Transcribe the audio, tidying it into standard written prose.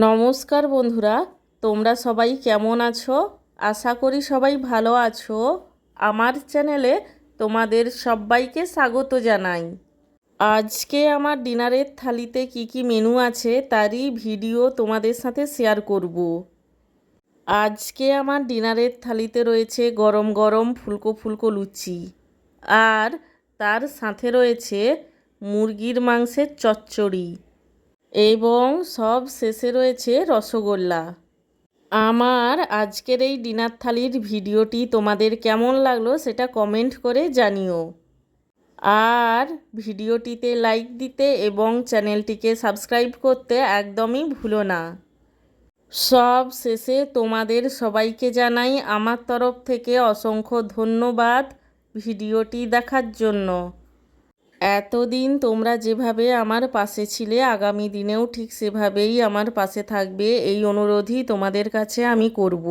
নমস্কার বন্ধুরা, তোমরা সবাই কেমন আছো? আশা করি সবাই ভালো আছো। আমার চ্যানেলে তোমাদের সবাইকে স্বাগত জানাই। আজকে আমার ডিনারের থালিতে কি কি মেনু আছে তারই ভিডিও তোমাদের সাথে শেয়ার করব। আজকে আমার ডিনারের থালিতে রয়েছে গরম গরম ফুলকো ফুলকো লুচি, আর তার সাথে রয়েছে মুরগির মাংসের চচ্চড়ি এবং সব শেষে রয়েছে রসগোল্লা। আমার আজকের এই ডিনার থালির ভিডিওটি তোমাদের কেমন লাগলো সেটা কমেন্ট করে জানিও। আর ভিডিওটিতে লাইক দিতে এবং চ্যানেলটিকে সাবস্ক্রাইব করতে একদমই ভুলো না। সব শেষে তোমাদের সবাইকে জানাই আমার তরফ থেকে অসংখ্য ধন্যবাদ ভিডিওটি দেখার জন্য। এতদিন তোমরা যেভাবে আমার পাশে ছিলে, আগামী দিনেও ঠিক সেভাবেই আমার পাশে থাকবে, এই অনুরোধই তোমাদের কাছে আমি করব।